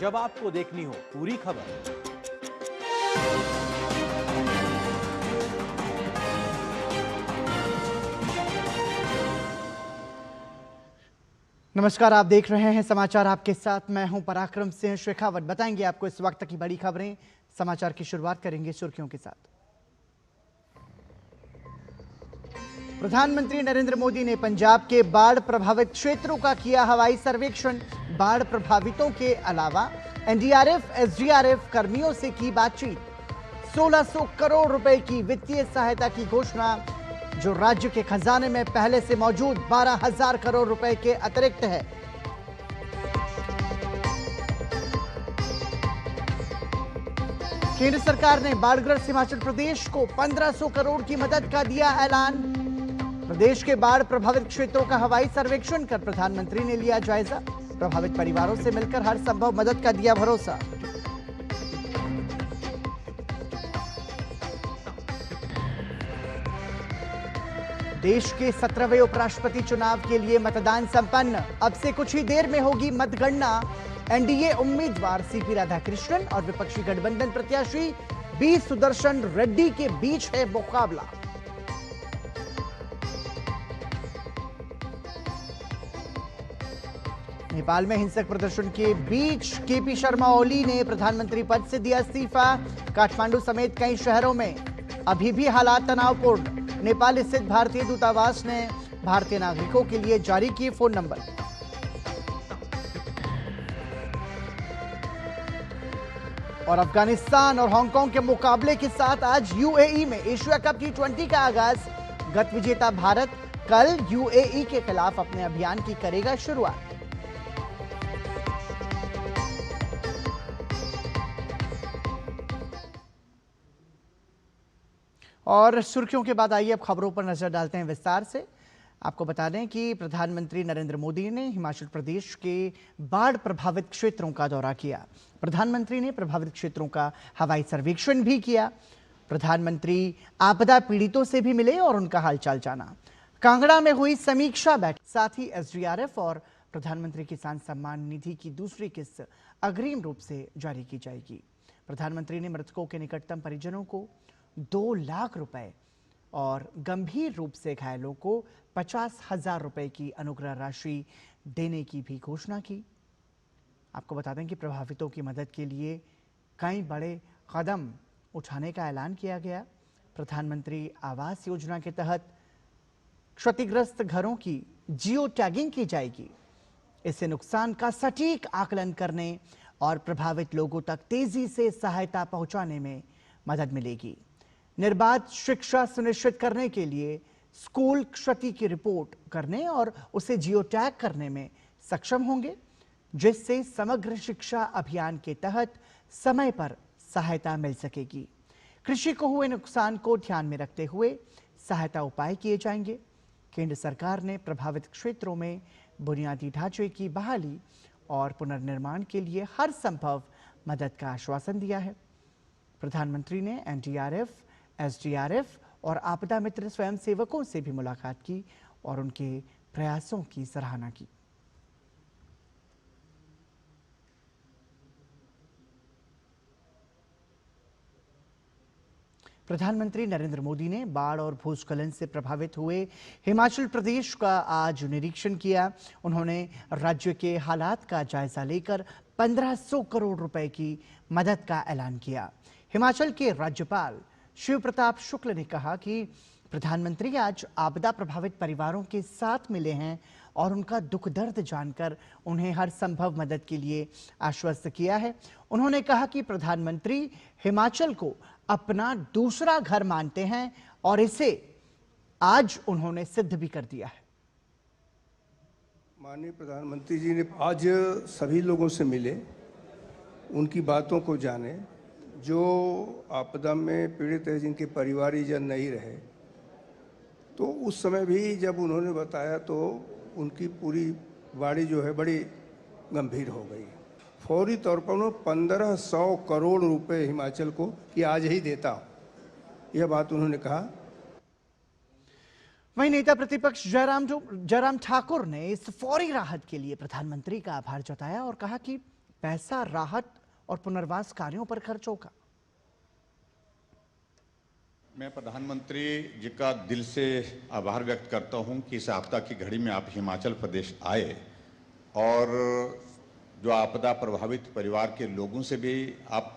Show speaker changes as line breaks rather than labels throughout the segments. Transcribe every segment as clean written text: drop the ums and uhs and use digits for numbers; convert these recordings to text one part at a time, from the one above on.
जब आपको देखनी हो पूरी खबर।
नमस्कार, आप देख रहे हैं समाचार आपके साथ। मैं हूं पराक्रम सिंह शेखावत। बताएंगे आपको इस वक्त की बड़ी खबरें। समाचार की शुरुआत करेंगे सुर्खियों के साथ। प्रधानमंत्री नरेंद्र मोदी ने पंजाब के बाढ़ प्रभावित क्षेत्रों का किया हवाई सर्वेक्षण। बाढ़ प्रभावितों के अलावा एनडीआरएफ, एसडीआरएफ कर्मियों से की बातचीत। 1600 करोड़ रुपए की वित्तीय सहायता की घोषणा, जो राज्य के खजाने में पहले से मौजूद 12,000 करोड़ रुपए के अतिरिक्त है। केंद्र सरकार ने बाढ़ग्रस्त हिमाचल प्रदेश को 1500 करोड़ की मदद का दिया ऐलान। प्रदेश के बाढ़ प्रभावित क्षेत्रों का हवाई सर्वेक्षण कर प्रधानमंत्री ने लिया जायजा। प्रभावित परिवारों से मिलकर हर संभव मदद का दिया भरोसा। देश के 17वें उपराष्ट्रपति चुनाव के लिए मतदान संपन्न। अब से कुछ ही देर में होगी मतगणना। एनडीए उम्मीदवार सीपी राधाकृष्णन और विपक्षी गठबंधन प्रत्याशी बी सुदर्शन रेड्डी के बीच है मुकाबला। नेपाल में हिंसक प्रदर्शन के बीच केपी शर्मा ओली ने प्रधानमंत्री पद से दिया इस्तीफा। काठमांडू समेत कई शहरों में अभी भी हालात तनावपूर्ण। नेपाल स्थित भारतीय दूतावास ने भारतीय नागरिकों के लिए जारी किए फोन नंबर। और अफगानिस्तान और हांगकांग के मुकाबले के साथ आज यूएई में एशिया कप T20 का आगाज। गत विजेता भारत कल यूएई के खिलाफ अपने अभियान की करेगा शुरुआत। और सुर्खियों के बाद आइए अब खबरों पर नजर डालते हैं विस्तार से। आपको बता दें कि प्रधानमंत्री नरेंद्र मोदी ने हिमाचल प्रदेश के बाढ़ प्रभावित क्षेत्रों का दौरा किया। प्रधानमंत्री ने प्रभावित क्षेत्रों का हवाई सर्वेक्षण भी किया। प्रधानमंत्री आपदा पीड़ितों से भी मिले और उनका हालचाल जाना। कांगड़ा में हुई समीक्षा बैठक, साथ ही एसडीआरएफ और प्रधानमंत्री किसान सम्मान निधि की दूसरी किस्त अग्रिम रूप से जारी की जाएगी। प्रधानमंत्री ने मृतकों के निकटतम परिजनों को 2 लाख रुपए और गंभीर रूप से घायलों को 50,000 रुपए की अनुग्रह राशि देने की भी घोषणा की। आपको बता दें कि प्रभावितों की मदद के लिए कई बड़े कदम उठाने का ऐलान किया गया। प्रधानमंत्री आवास योजना के तहत क्षतिग्रस्त घरों की जियो टैगिंग की जाएगी। इससे नुकसान का सटीक आकलन करने और प्रभावित लोगों तक तेजी से सहायता पहुंचाने में मदद मिलेगी। निर्बाध शिक्षा सुनिश्चित करने के लिए स्कूल क्षति की रिपोर्ट करने और उसे जियो टैग करने में सक्षम होंगे, जिससे समग्र शिक्षा अभियान के तहत समय पर सहायता मिल सकेगी। कृषि को हुए नुकसान को ध्यान में रखते हुए सहायता उपाय किए जाएंगे। केंद्र सरकार ने प्रभावित क्षेत्रों में बुनियादी ढांचे की बहाली और पुनर्निर्माण के लिए हर संभव मदद का आश्वासन दिया है। प्रधानमंत्री ने एनडीआरएफ, एसडीआरएफ और आपदा मित्र स्वयंसेवकों से भी मुलाकात की और उनके प्रयासों की सराहना की। प्रधानमंत्री नरेंद्र मोदी ने बाढ़ और भूस्खलन से प्रभावित हुए हिमाचल प्रदेश का आज निरीक्षण किया। उन्होंने राज्य के हालात का जायजा लेकर 1500 करोड़ रुपए की मदद का ऐलान किया। हिमाचल के राज्यपाल शिव प्रताप शुक्ल ने कहा कि प्रधानमंत्री आज आपदा प्रभावित परिवारों के साथ मिले हैं और उनका दुख दर्द जानकर उन्हें हर संभव मदद के लिए आश्वस्त किया है। उन्होंने कहा कि प्रधानमंत्री हिमाचल को अपना दूसरा घर मानते हैं और इसे आज उन्होंने सिद्ध भी कर दिया है।
माननीय प्रधानमंत्री जी ने आज सभी लोगों से मिले, उनकी बातों को जाने, जो आपदा में पीड़ित है, जिनके परिवारीजन नहीं रहे। तो उस समय भी जब उन्होंने बताया तो उनकी पूरी वाणी जो है बड़ी गंभीर हो गई। फौरी तौर पर उन्होंने 1500 करोड़ रुपए हिमाचल को कि आज ही देता हूँ, यह बात उन्होंने कहा।
वहीं नेता प्रतिपक्ष जयराम ठाकुर ने इस फौरी राहत के लिए प्रधानमंत्री का आभार जताया और कहा कि पैसा राहत और पुनर्वास कार्यों पर खर्च होगा।
मैं प्रधानमंत्री जी का दिल से आभार व्यक्त करता हूं कि इस आपदा की घड़ी में आप हिमाचल प्रदेश आए और जो आपदा प्रभावित परिवार के लोगों से भी आप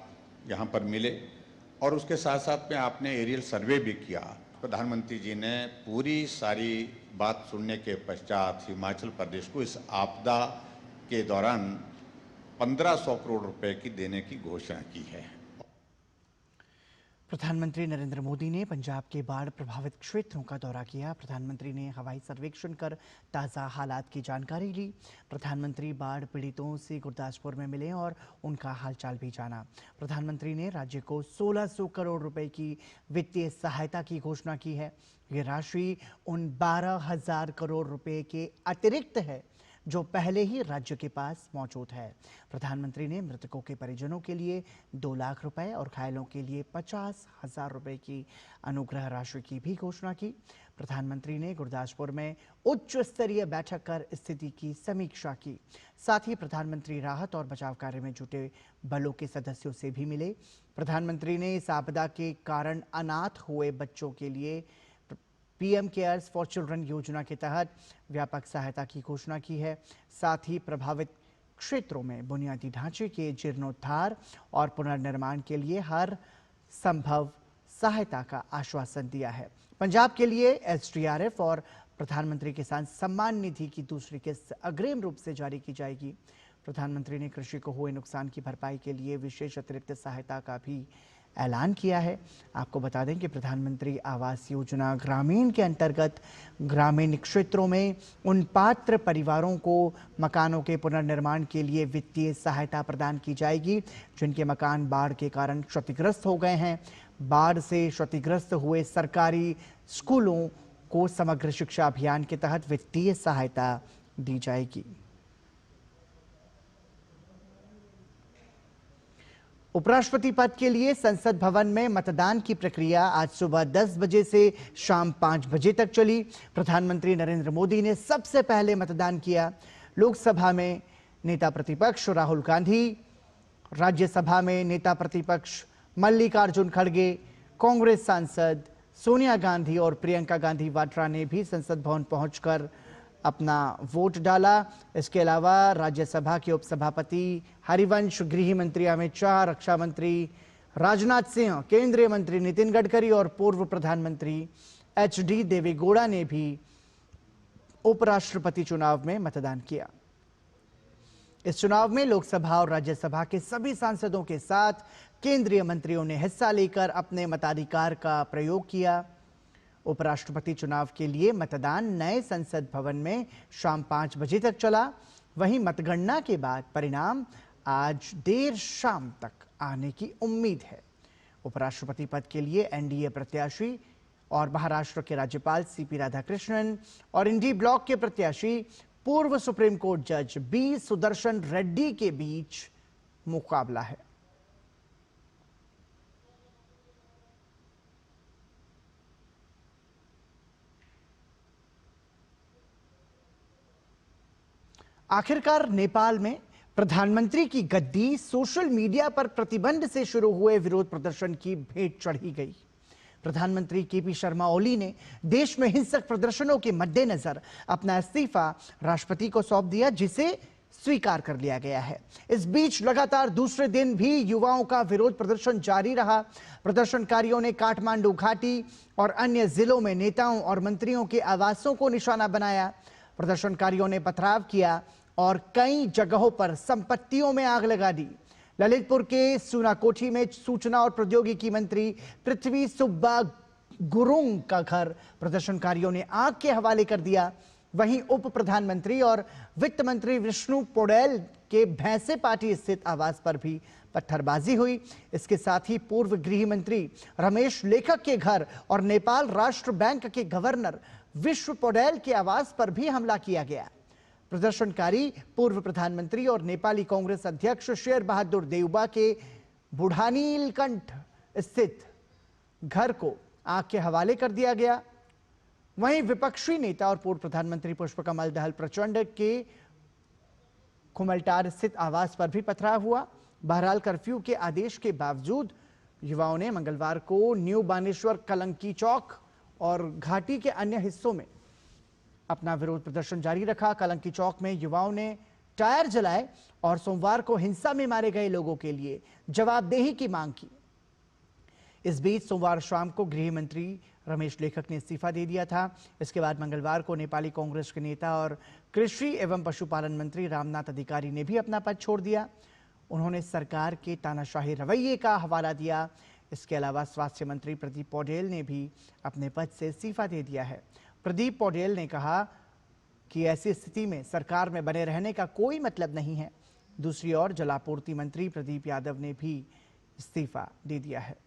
यहां पर मिले और उसके साथ साथ में आपने एरियल सर्वे भी किया। प्रधानमंत्री जी ने पूरी सारी बात सुनने के पश्चात हिमाचल प्रदेश को इस आपदा के दौरान 1500 करोड़ रुपए की देने की घोषणा की है।
प्रधानमंत्री नरेंद्र मोदी ने पंजाब के बाढ़ प्रभावित क्षेत्रों का दौरा किया। प्रधानमंत्री ने हवाई सर्वेक्षण कर ताज़ा हालात की जानकारी ली। प्रधानमंत्री बाढ़ पीड़ितों से गुरदासपुर में मिले और उनका हालचाल भी जाना। प्रधानमंत्री ने राज्य को 1600 करोड़ रुपए की वित्तीय सहायता की घोषणा की है। ये राशि उन 12,000 करोड़ रुपए के अतिरिक्त है जो पहले ही राज्य के पास मौजूद है। प्रधानमंत्री ने मृतकों के परिजनों के लिए 2 लाख रुपए और घायलों के लिए 50,000 रुपए की अनुग्रह राशि की भी घोषणा की। प्रधानमंत्री ने गुरदासपुर में उच्च स्तरीय बैठक कर स्थिति की समीक्षा की। साथ ही प्रधानमंत्री राहत और बचाव कार्य में जुटे बलों के सदस्यों से भी मिले। प्रधानमंत्री ने इस आपदा के कारण अनाथ हुए बच्चों के लिए पीएम केयर्स फॉर चिल्ड्रन योजना के तहत व्यापक सहायता की घोषणा की है। साथ ही प्रभावित क्षेत्रों में बुनियादी ढांचे के जीर्णोद्धार और पुनर्निर्माण के लिए हर संभव सहायता का आश्वासन दिया है। पंजाब के लिए एसडीआरएफ और प्रधानमंत्री किसान सम्मान निधि की दूसरी किस्त अग्रिम रूप से जारी की जाएगी। प्रधानमंत्री ने कृषि को हुए नुकसान की भरपाई के लिए विशेष अतिरिक्त सहायता का भी ऐलान किया है। आपको बता दें कि प्रधानमंत्री आवास योजना ग्रामीण के अंतर्गत ग्रामीण क्षेत्रों में उन पात्र परिवारों को मकानों के पुनर्निर्माण के लिए वित्तीय सहायता प्रदान की जाएगी जिनके मकान बाढ़ के कारण क्षतिग्रस्त हो गए हैं। बाढ़ से क्षतिग्रस्त हुए सरकारी स्कूलों को समग्र शिक्षा अभियान के तहत वित्तीय सहायता दी जाएगी। उपराष्ट्रपति पद के लिए संसद भवन में मतदान की प्रक्रिया आज सुबह 10 बजे से शाम 5 बजे तक चली। प्रधानमंत्री नरेंद्र मोदी ने सबसे पहले मतदान किया। लोकसभा में नेता प्रतिपक्ष राहुल गांधी, राज्यसभा में नेता प्रतिपक्ष मल्लिकार्जुन खड़गे, कांग्रेस सांसद सोनिया गांधी और प्रियंका गांधी वाड्रा ने भी संसद भवन पहुंचकर अपना वोट डाला। इसके अलावा राज्यसभा के उपसभापति हरिवंश, गृह मंत्री अमित शाह, रक्षा मंत्री राजनाथ सिंह, केंद्रीय मंत्री नितिन गडकरी और पूर्व प्रधानमंत्री एचडी देवेगौड़ा ने भी उपराष्ट्रपति चुनाव में मतदान किया। इस चुनाव में लोकसभा और राज्यसभा के सभी सांसदों के साथ केंद्रीय मंत्रियों ने हिस्सा लेकर अपने मताधिकार का प्रयोग किया। उपराष्ट्रपति चुनाव के लिए मतदान नए संसद भवन में शाम 5 बजे तक चला। वहीं मतगणना के बाद परिणाम आज देर शाम तक आने की उम्मीद है। उपराष्ट्रपति पद के लिए एनडीए प्रत्याशी और महाराष्ट्र के राज्यपाल सीपी राधाकृष्णन और इंडी ब्लॉक के प्रत्याशी पूर्व सुप्रीम कोर्ट जज बी सुदर्शन रेड्डी के बीच मुकाबला है। आखिरकार नेपाल में प्रधानमंत्री की गद्दी सोशल मीडिया पर प्रतिबंध से शुरू हुए विरोध प्रदर्शन की भेंट चढ़ी गई। प्रधानमंत्री केपी शर्मा ओली ने देश में हिंसक प्रदर्शनों के मद्देनजर अपना इस्तीफा राष्ट्रपति को सौंप दिया, जिसे स्वीकार कर लिया गया है। इस बीच लगातार दूसरे दिन भी युवाओं का विरोध प्रदर्शन जारी रहा। प्रदर्शनकारियों ने काठमांडू घाटी और अन्य जिलों में नेताओं और मंत्रियों के आवासों को निशाना बनाया। प्रदर्शनकारियों ने पथराव किया और कई जगहों पर संपत्तियों में आग लगा दी। ललितपुर के सुनाकोठी में सूचना और प्रौद्योगिकी मंत्री पृथ्वी सुब्बा गुरुंग का घर प्रदर्शनकारियों ने आग के हवाले कर दिया। वहीं उप प्रधानमंत्री और वित्त मंत्री विष्णु पौडेल के भैंसे पाटी स्थित आवास पर भी पत्थरबाजी हुई। इसके साथ ही पूर्व गृह मंत्री रमेश लेखक के घर और नेपाल राष्ट्र बैंक के गवर्नर विश्व पौडेल के आवास पर भी हमला किया गया। प्रदर्शनकारी पूर्व प्रधानमंत्री और नेपाली कांग्रेस अध्यक्ष शेर बहादुर देउबा के बुढ़ानीलकंठ स्थित घर को आग के हवाले कर दिया गया। वहीं विपक्षी नेता और पूर्व प्रधानमंत्री पुष्पकमल दहल प्रचंड के खुमलटार स्थित आवास पर भी पथराव हुआ। बहरहाल कर्फ्यू के आदेश के बावजूद युवाओं ने मंगलवार को न्यू बानेश्वर, कलंकी चौक और घाटी के अन्य हिस्सों में अपना विरोध प्रदर्शन जारी रखा। कलंकी चौक में युवाओं ने टायर जलाए और सोमवार को हिंसा में मारे गए लोगों के लिए जवाबदेही की मांग की। इस बीच सोमवार शाम को गृह मंत्री रमेश लेखक ने इस्तीफा दे दिया था। इसके बाद मंगलवार को नेपाली कांग्रेस के नेता और कृषि एवं पशुपालन मंत्री रामनाथ अधिकारी ने भी अपना पद छोड़ दिया। उन्होंने सरकार के तानाशाही रवैये का हवाला दिया। इसके अलावा स्वास्थ्य मंत्री प्रदीप पौडेल ने भी अपने पद से इस्तीफा दे दिया है। प्रदीप पौडेल ने कहा कि ऐसी स्थिति में सरकार में बने रहने का कोई मतलब नहीं है। दूसरी ओर जलापूर्ति मंत्री प्रदीप यादव ने भी इस्तीफा दे दिया है।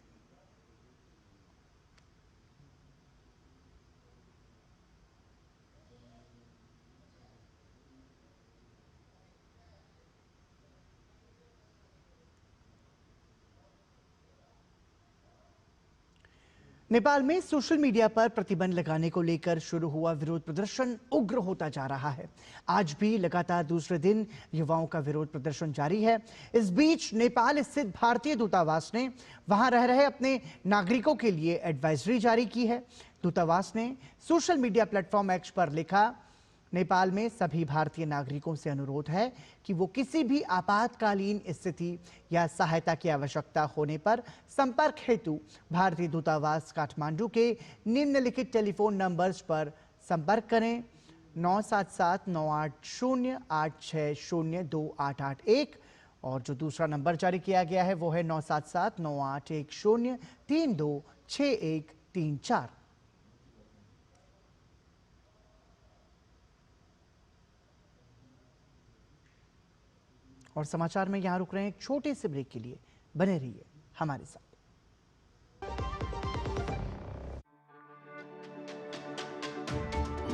नेपाल में सोशल मीडिया पर प्रतिबंध लगाने को लेकर शुरू हुआ विरोध प्रदर्शन उग्र होता जा रहा है। आज भी लगातार दूसरे दिन युवाओं का विरोध प्रदर्शन जारी है। इस बीच नेपाल स्थित भारतीय दूतावास ने वहां रह रहे अपने नागरिकों के लिए एडवाइजरी जारी की है। दूतावास ने सोशल मीडिया प्लेटफॉर्म एक्स पर लिखा, नेपाल में सभी भारतीय नागरिकों से अनुरोध है कि वो किसी भी आपातकालीन स्थिति या सहायता की आवश्यकता होने पर संपर्क हेतु भारतीय दूतावास काठमांडू के निम्नलिखित टेलीफोन नंबर्स पर संपर्क करें। 97798086028881 और जो दूसरा नंबर जारी किया गया है वो है 977981326134। और समाचार में यहां रुक रहे हैं एक छोटे से ब्रेक के लिए। बने रहिए हमारे साथ।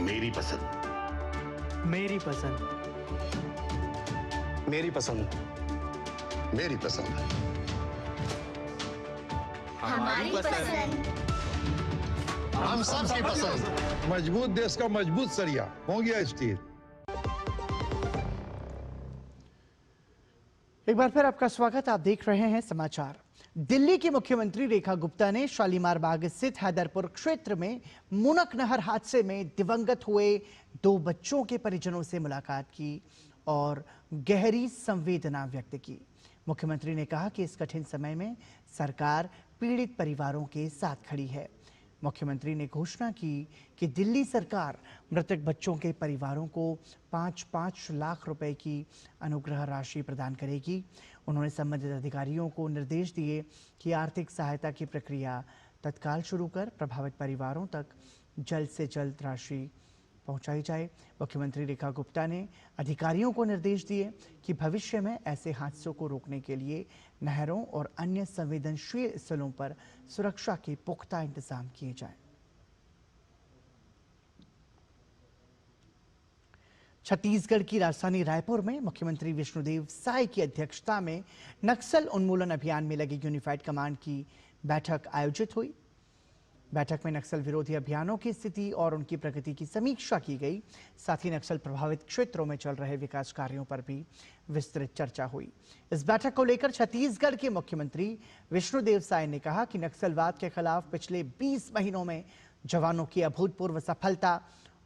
मेरी पसंद,
मेरी पसंद,
मेरी पसंद, मेरी पसंद,
हमारी पसंद,
हम सबकी पसंद।
मजबूत देश का मजबूत सरिया हो गया स्टील।
एक बार फिर आपका स्वागत। आप देख रहे हैं समाचार। दिल्ली की मुख्यमंत्री रेखा गुप्ता ने शालीमार बाग स्थित हैदरपुर क्षेत्र में मुनक नहर हादसे में दिवंगत हुए 2 बच्चों के परिजनों से मुलाकात की और गहरी संवेदना व्यक्त की। मुख्यमंत्री ने कहा कि इस कठिन समय में सरकार पीड़ित परिवारों के साथ खड़ी है। मुख्यमंत्री ने घोषणा की कि दिल्ली सरकार मृतक बच्चों के परिवारों को 5-5 लाख रुपए की अनुग्रह राशि प्रदान करेगी। उन्होंने संबंधित अधिकारियों को निर्देश दिए कि आर्थिक सहायता की प्रक्रिया तत्काल शुरू कर प्रभावित परिवारों तक जल्द से जल्द राशि पहुंचाई जाए। मुख्यमंत्री रेखा गुप्ता ने अधिकारियों को निर्देश दिए कि भविष्य में ऐसे हादसों को रोकने के लिए नहरों और अन्य संवेदनशील स्थलों पर सुरक्षा के पुख्ता इंतजाम किए जाएं। छत्तीसगढ़ की राजधानी रायपुर में मुख्यमंत्री विष्णुदेव साय की अध्यक्षता में नक्सल उन्मूलन अभियान में लगी यूनिफाइड कमांड की बैठक आयोजित हुई। बैठक में नक्सल विरोधी अभियानों की स्थिति और उनकी प्रगति की समीक्षा की गई। साथ ही नक्सल प्रभावित क्षेत्रों में चल रहे विकास कार्यों पर भी विस्तृत चर्चा हुई। इस बैठक को लेकर छत्तीसगढ़ के मुख्यमंत्री विष्णुदेव साय ने कहा कि नक्सलवाद के खिलाफ पिछले 20 महीनों में जवानों की अभूतपूर्व सफलता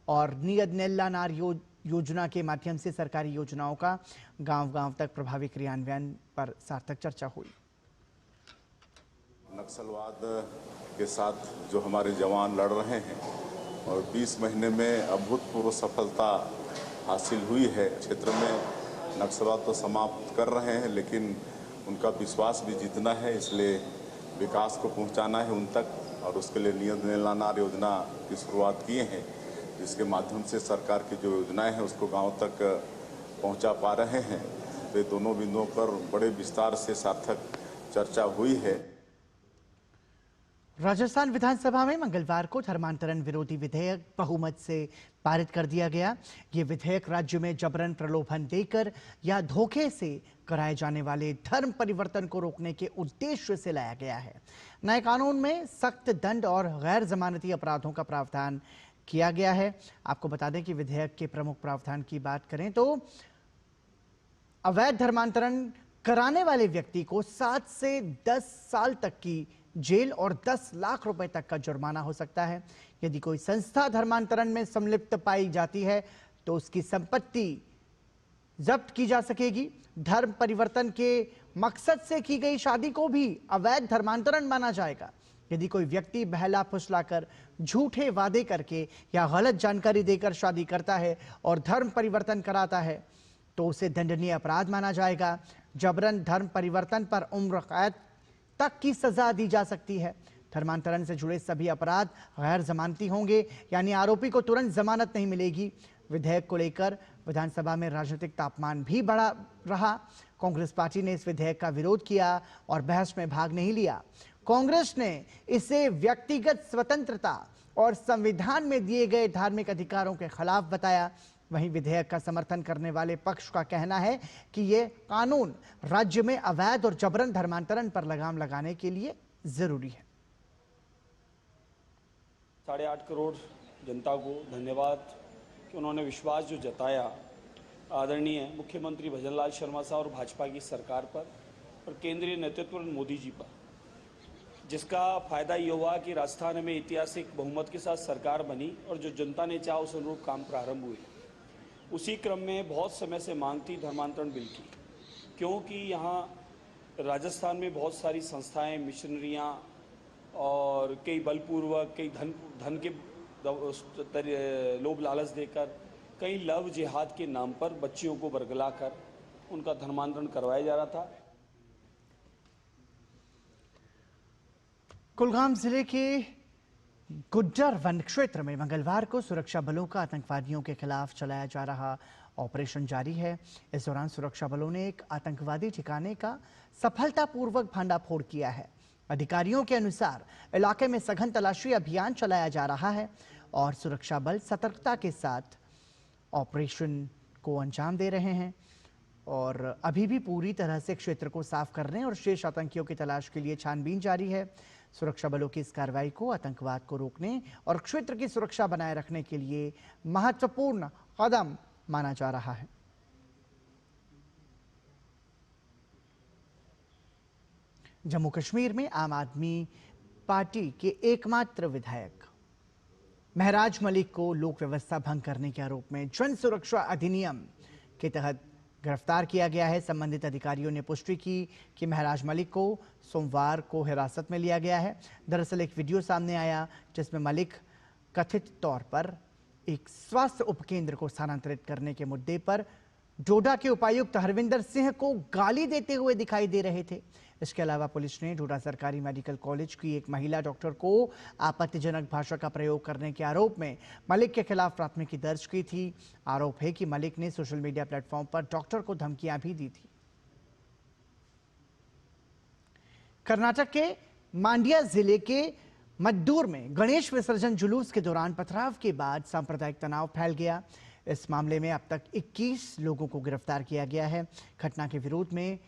और नियत नेल्लानार योजना के माध्यम से सरकारी योजनाओं का गांव-गांव तक प्रभावी क्रियान्वयन पर सार्थक चर्चा हुई।
नक्सलवाद के साथ जो हमारे जवान लड़ रहे हैं और 20 महीने में अभूतपूर्व सफलता हासिल हुई है। क्षेत्र में नक्सलवाद तो समाप्त कर रहे हैं, लेकिन उनका विश्वास भी जीतना है, इसलिए विकास को पहुंचाना है उन तक और उसके लिए नियत नेल्लानार योजना की शुरुआत किए हैं, जिसके माध्यम से सरकार की जो योजनाएं हैं उसको गांव तक पहुंचा पा रहे हैं। तो ये दोनों बिंदुओं पर बड़े विस्तार से सार्थक चर्चा हुई है।
राजस्थान विधानसभा में मंगलवार को धर्मांतरण विरोधी विधेयक बहुमत से पारित कर दिया गया। ये विधेयक राज्य में जबरन प्रलोभन देकर या धोखे से कराए जाने वाले धर्म परिवर्तन को रोकने के उद्देश्य से लाया गया है। नए कानून में सख्त दंड और गैर जमानती अपराधों का प्रावधान किया गया है। आपको बता दें कि विधेयक के प्रमुख प्रावधान की बात करें तो अवैध धर्मांतरण कराने वाले व्यक्ति को 7 से 10 साल तक की जेल और 10 लाख रुपए तक का जुर्माना हो सकता है। यदि कोई संस्था धर्मांतरण में संलिप्त पाई जाती है तो उसकी संपत्ति जब्त की जा सकेगी। धर्म परिवर्तन के मकसद से की गई शादी को भी अवैध धर्मांतरण माना जाएगा। यदि कोई व्यक्ति बहला फुसलाकर झूठे वादे करके या गलत जानकारी देकर शादी करता है और धर्म परिवर्तन कराता है तो उसे दंडनीय अपराध माना जाएगा। जबरन धर्म परिवर्तन पर उम्र कैद तक की सजा दी जा सकती है। धर्मांतरण से जुड़े सभी अपराध गैर जमानती होंगे, यानी आरोपी को तुरंत जमानत नहीं मिलेगी। विधेयक को लेकर विधानसभा में राजनीतिक तापमान भी बढ़ा रहा। कांग्रेस पार्टी ने इस विधेयक का विरोध किया और बहस में भाग नहीं लिया। कांग्रेस ने इसे व्यक्तिगत स्वतंत्रता और संविधान में दिए गए धार्मिक अधिकारों के खिलाफ बताया। वहीं विधेयक का समर्थन करने वाले पक्ष का कहना है कि यह कानून राज्य में अवैध और जबरन धर्मांतरण पर लगाम लगाने के लिए जरूरी है।
8.5 करोड़ जनता को धन्यवाद कि उन्होंने विश्वास जो जताया आदरणीय मुख्यमंत्री भजनलाल शर्मा साहब और भाजपा की सरकार पर और केंद्रीय नेतृत्व मोदी जी पर, जिसका फायदा ये हुआ कि राजस्थान में ऐतिहासिक बहुमत के साथ सरकार बनी और जो जनता ने चाहा उस अनुरूप काम प्रारंभ हुए। उसी क्रम में बहुत समय से मांग थी धर्मांतरण बिल की, क्योंकि यहाँ राजस्थान में बहुत सारी संस्थाएं, मिशनरियाँ और कई बलपूर्वक, कई धन के लोभ लालच देकर, कई लव जिहाद के नाम पर बच्चियों को बरगलाकर उनका धर्मांतरण करवाया जा रहा था।
कुलगाम जिले के गुज्जर वन क्षेत्र में मंगलवार को सुरक्षा बलों का आतंकवादियों के खिलाफ चलाया जा रहा ऑपरेशन जारी है। इस दौरान सुरक्षा बलों ने एक आतंकवादी ठिकाने का सफलतापूर्वक भंडाफोड़ किया है। अधिकारियों के अनुसार इलाके में सघन तलाशी अभियान चलाया जा रहा है और सुरक्षा बल सतर्कता के साथ ऑपरेशन को अंजाम दे रहे हैं और अभी भी पूरी तरह से क्षेत्र को साफ करने और शेष आतंकियों की तलाश के लिए छानबीन जारी है। सुरक्षा बलों की इस कार्रवाई को आतंकवाद को रोकने और क्षेत्र की सुरक्षा बनाए रखने के लिए महत्वपूर्ण कदम माना जा रहा है। जम्मू कश्मीर में आम आदमी पार्टी के एकमात्र विधायक महराज मलिक को लोक व्यवस्था भंग करने के आरोप में जन सुरक्षा अधिनियम के तहत गिरफ्तार किया गया है। संबंधित अधिकारियों ने पुष्टि की कि महराज मलिक को सोमवार को हिरासत में लिया गया है। दरअसल एक वीडियो सामने आया जिसमें मलिक कथित तौर पर एक स्वास्थ्य उपकेंद्र को स्थानांतरित करने के मुद्दे पर डोडा के उपायुक्त हरविंदर सिंह को गाली देते हुए दिखाई दे रहे थे। इसके अलावा पुलिस ने डोडा सरकारी मेडिकल कॉलेज की एक महिला डॉक्टर को आपत्तिजनक भाषा का प्रयोग करने के आरोप में मलिक के खिलाफ प्राथमिकी दर्ज की थी। आरोप है कि मलिक ने सोशल मीडिया प्लेटफॉर्म पर डॉक्टर को धमकियां भी दी थी। कर्नाटक के मांड्या जिले के मद्दूर में गणेश विसर्जन जुलूस के दौरान पथराव के बाद सांप्रदायिक तनाव फैल गया। इस मामले में अब तक 21 लोगों को गिरफ्तार किया गया है। घटना के विरोध में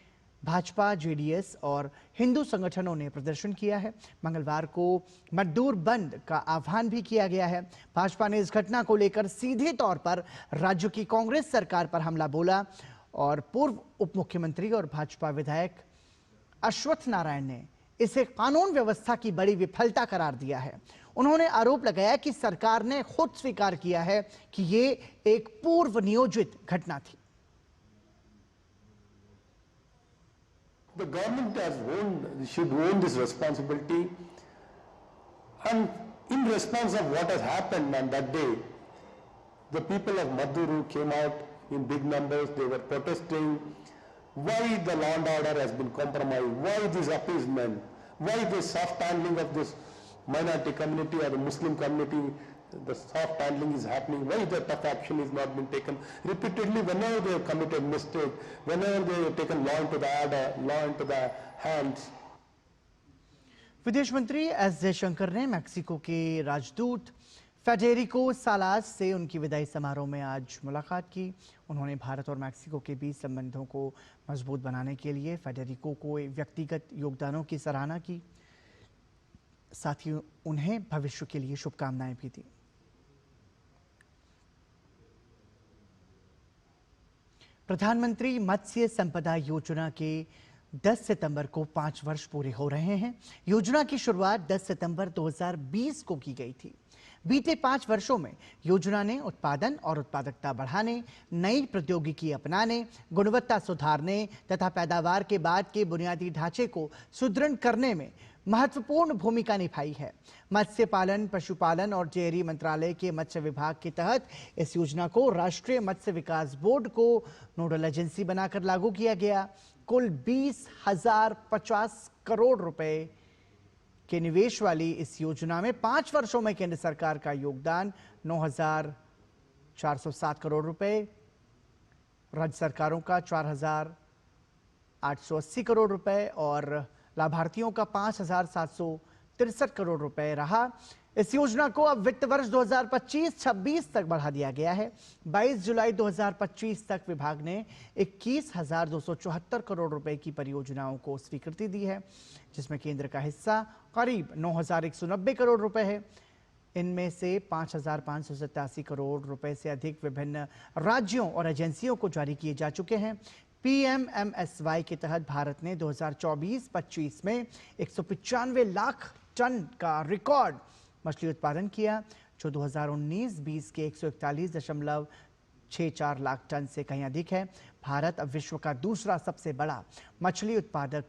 भाजपा, जेडीएस और हिंदू संगठनों ने प्रदर्शन किया है। मंगलवार को मजदूर बंद का आह्वान भी किया गया है। भाजपा ने इस घटना को लेकर सीधे तौर पर राज्य की कांग्रेस सरकार पर हमला बोला और पूर्व उप मुख्यमंत्री और भाजपा विधायक अश्वत्थ नारायण ने इसे कानून व्यवस्था की बड़ी विफलता करार दिया है। उन्होंने आरोप लगाया कि सरकार ने खुद स्वीकार किया है कि ये एक पूर्व नियोजित घटना थी।
The government should own this responsibility, and in response of what has happened on that day, the people of Madduru came out in big numbers. They were protesting why the law and order has been compromised, why this appeasement, why the soft handling of this minority community or the Muslim community, the soft handling is happening, why the tough action is not been taken. Repeatedly, whenever they have committed mistake, whenever they have taken law into the order, law into the hands.
विदेश मंत्री S Jaishankar ने Mexico के राजदूत Federico सालास से उनकी विदाई समारोह में आज मुलाकात की। उन्होंने भारत और मैक्सिको के बीच संबंधों को मजबूत बनाने के लिए फेडेरिको को व्यक्तिगत योगदानों की सराहना की। साथ ही उन्हें भविष्य के लिए शुभकामनाएं भी दी। प्रधानमंत्री मत्स्य संपदा योजना के 10 सितंबर को 5 वर्ष पूरे हो रहे हैं। योजना की शुरुआत 10 सितंबर 2020 को की गई थी। बीते 5 वर्षों में योजना ने उत्पादन और उत्पादकता बढ़ाने, नई प्रौद्योगिकी अपनाने, गुणवत्ता सुधारने तथा पैदावार के बाद के बुनियादी ढांचे को सुदृढ़ करने में महत्वपूर्ण भूमिका निभाई है। मत्स्य पालन, पशुपालन और डेयरी मंत्रालय के मत्स्य विभाग के तहत इस योजना को राष्ट्रीय मत्स्य विकास बोर्ड को नोडल एजेंसी बनाकर लागू किया गया। कुल 20,050 करोड़ रुपए के निवेश वाली इस योजना में 5 वर्षों में केंद्र सरकार का योगदान 9,407 करोड़ रुपए, राज्य सरकारों का 4,880 करोड़ रुपए और लाभार्थियों का 5,763 करोड़ रुपए रहा। इस योजना को अब वित्त वर्ष 2025-26 तक बढ़ा दिया गया है। 22 जुलाई 2025 तक विभाग ने 21,274 करोड़ रुपए की परियोजनाओं को स्वीकृति दी है, जिसमें केंद्र का हिस्सा करीब 9,190 करोड़ रुपए है। इनमें से 5,587 करोड़ रुपए से अधिक विभिन्न राज्यों और एजेंसियों को जारी किए जा चुके हैं। PMMSY के तहत भारत ने 2024-25 में 195 लाख टन का रिकॉर्ड मछली उत्पादन किया, जो 2019-20 के 141.64 लाख टन से कहीं अधिक है। भारत अब विश्व का दूसरा सबसे बड़ा मछली उत्पादक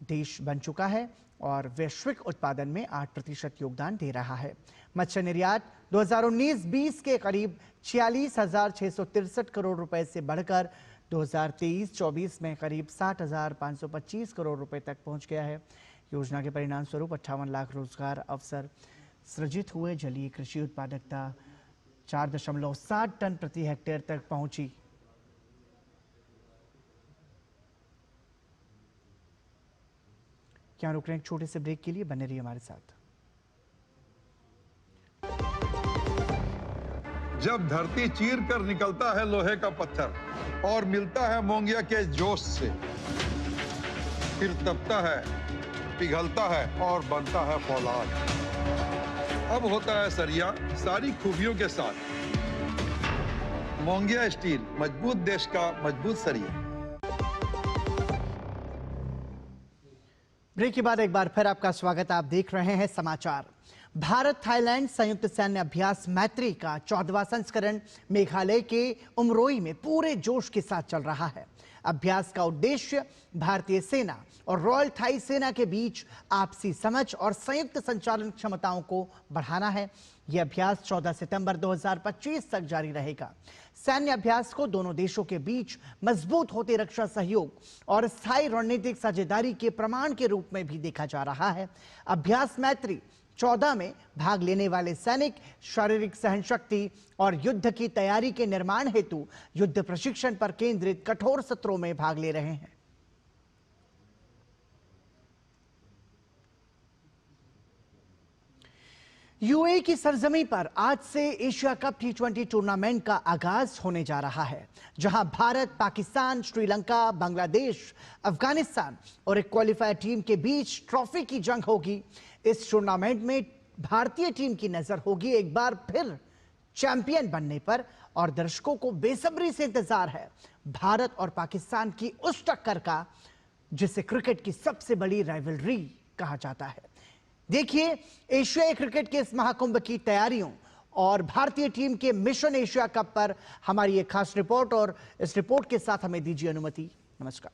देश बन चुका है और वैश्विक उत्पादन में 8% योगदान दे रहा है। मत्स्य निर्यात 2019-20 के करीब 46,663 करोड़ रुपए से बढ़कर 2023-24 में करीब 60,525 करोड़ रुपए तक पहुंच गया है। योजना के परिणाम स्वरूप 58 लाख रोजगार अवसर सृजित हुए। जलीय कृषि उत्पादकता 4.7 टन प्रति हेक्टेयर तक पहुंची। क्या रुक रहे हैं एक छोटे से ब्रेक के लिए, बने रहिए हमारे साथ।
जब धरती चीर कर निकलता है लोहे का पत्थर और मिलता है मोंगिया के जोश से, फिर तपता है, पिघलता है और बनता है फौलाद। अब होता है सरिया सारी खूबियों के साथ। मोंगिया स्टील, मजबूत देश का मजबूत सरिया।
ब्रेक के बाद एक बार फिर आपका स्वागत। आप देख रहे हैं समाचार। भारत थाईलैंड संयुक्त सैन्य अभ्यास मैत्री का 14वां संस्करण मेघालय के उमरोई में पूरे जोश के साथ चल रहा है। अभ्यास का उद्देश्य भारतीय सेना और रॉयल थाई सेना के बीच आपसी समझ और संयुक्त संचालन क्षमताओं को बढ़ाना है। यह अभ्यास 14 सितंबर 2025 तक जारी रहेगा। सैन्य अभ्यास को दोनों देशों के बीच मजबूत होते रक्षा सहयोग और स्थायी रणनीतिक साझेदारी के प्रमाण के रूप में भी देखा जा रहा है। अभ्यास मैत्री 14 में भाग लेने वाले सैनिक शारीरिक सहनशक्ति और युद्ध की तैयारी के निर्माण हेतु युद्ध प्रशिक्षण पर केंद्रित कठोर सत्रों में भाग ले रहे हैं। यूएई की सरजमी पर आज से एशिया कप T20 टूर्नामेंट का आगाज होने जा रहा है, जहां भारत, पाकिस्तान, श्रीलंका, बांग्लादेश, अफगानिस्तान और एक क्वालिफायर टीम के बीच ट्रॉफी की जंग होगी। इस टूर्नामेंट में भारतीय टीम की नजर होगी एक बार फिर चैंपियन बनने पर और दर्शकों को बेसब्री से इंतजार है भारत और पाकिस्तान की उस टक्कर का, जिसे क्रिकेट की सबसे बड़ी राइवलरी कहा जाता है। देखिए एशियाई क्रिकेट के इस महाकुंभ की तैयारियों और भारतीय टीम के मिशन एशिया कप पर हमारी एक खास रिपोर्ट, और इस रिपोर्ट के साथ हमें दीजिए अनुमति। नमस्कार।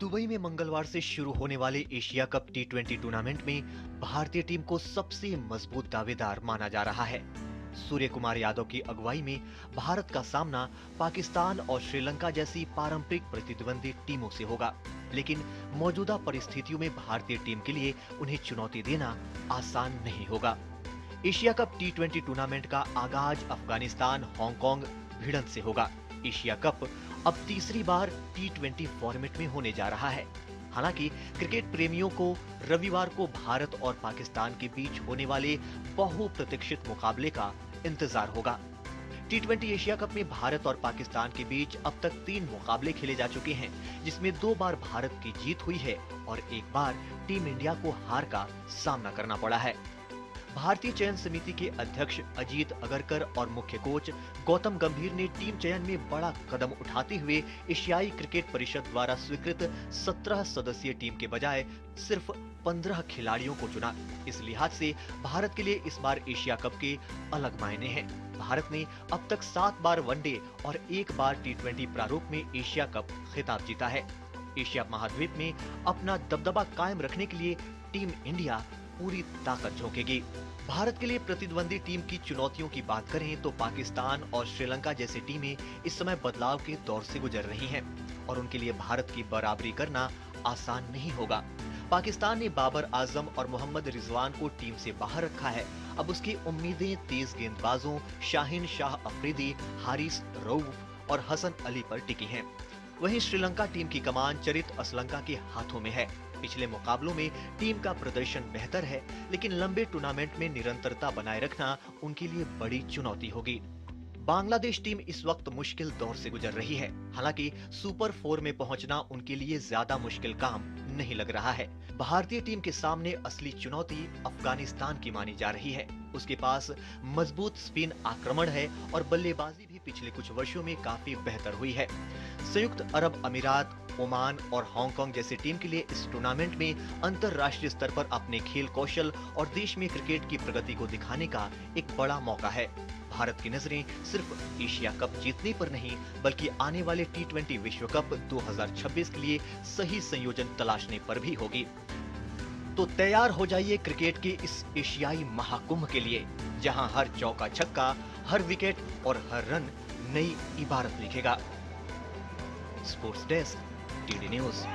दुबई में मंगलवार से शुरू होने वाले एशिया कप T20 टूर्नामेंट में भारतीय टीम को सबसे मजबूत दावेदार माना जा रहा है। सूर्य कुमार यादव की अगुवाई में भारत का सामना पाकिस्तान और श्रीलंका जैसी पारंपरिक प्रतिद्वंदी टीमों से होगा, लेकिन मौजूदा परिस्थितियों में भारतीय टीम के लिए उन्हें चुनौती देना आसान नहीं होगा। एशिया कप T20 टूर्नामेंट का आगाज अफगानिस्तान, हांगकांग भिड़ंत से होगा। एशिया कप अब तीसरी बार T20 फॉर्मेट में होने जा रहा है। हालांकि क्रिकेट प्रेमियों को रविवार को भारत और पाकिस्तान के बीच होने वाले बहुप्रतीक्षित मुकाबले का इंतजार होगा। T20 एशिया कप में भारत और पाकिस्तान के बीच अब तक 3 मुकाबले खेले जा चुके हैं, जिसमें 2 बार भारत की जीत हुई है और 1 बार टीम इंडिया को हार का सामना करना पड़ा है। भारतीय चयन समिति के अध्यक्ष अजीत अगरकर और मुख्य कोच गौतम गंभीर ने टीम चयन में बड़ा कदम उठाते हुए एशियाई क्रिकेट परिषद द्वारा स्वीकृत 17 सदस्यीय टीम के बजाय सिर्फ 15 खिलाड़ियों को चुना। इस लिहाज से भारत के लिए इस बार एशिया कप के अलग मायने हैं। भारत ने अब तक 7 बार वनडे और 1 बार T20 प्रारूप में एशिया कप खिताब जीता है। एशिया महाद्वीप में अपना दबदबा कायम रखने के लिए टीम इंडिया पूरी ताकत झोंकेगी। भारत के लिए प्रतिद्वंदी टीम की चुनौतियों की बात करें तो पाकिस्तान और श्रीलंका जैसी टीमें इस समय बदलाव के दौर से गुजर रही हैं और उनके लिए भारत की बराबरी करना आसान नहीं होगा। पाकिस्तान ने बाबर आजम और मोहम्मद रिजवान को टीम से बाहर रखा है। अब उसकी उम्मीदें तेज गेंदबाजों शाहीन शाह अफरीदी, हारिस रऊफ और हसन अली पर टिकी हैं। वहीं श्रीलंका टीम की कमान चरित असलंका के हाथों में है। पिछले मुकाबलों में टीम का प्रदर्शन बेहतर है, लेकिन लंबे टूर्नामेंट में निरंतरता बनाए रखना उनके लिए बड़ी चुनौती होगी। बांग्लादेश टीम इस वक्त मुश्किल दौर से गुजर रही है। हालांकि सुपर 4 में पहुंचना उनके लिए ज्यादा मुश्किल काम नहीं लग रहा है। भारतीय टीम के सामने असली चुनौती अफगानिस्तान की मानी जा रही है। उसके पास मजबूत स्पिन आक्रमण है और बल्लेबाजी भी पिछले कुछ वर्षों में काफी बेहतर हुई है। संयुक्त अरब अमीरात, ओमान और हांगकांग जैसी टीम के लिए इस टूर्नामेंट में अंतरराष्ट्रीय स्तर पर अपने खेल कौशल और देश में क्रिकेट की प्रगति को दिखाने का एक बड़ा मौका है। भारत की नजरें सिर्फ एशिया कप जीतने पर नहीं, बल्कि आने वाले T20 विश्व कप 2026 के लिए सही संयोजन तलाशने पर भी होगी। तो तैयार हो जाइए क्रिकेट के इस एशियाई महाकुंभ के लिए, जहां हर चौका छक्का, हर विकेट और हर रन नई इबारत लिखेगा। Sports desk, TD news.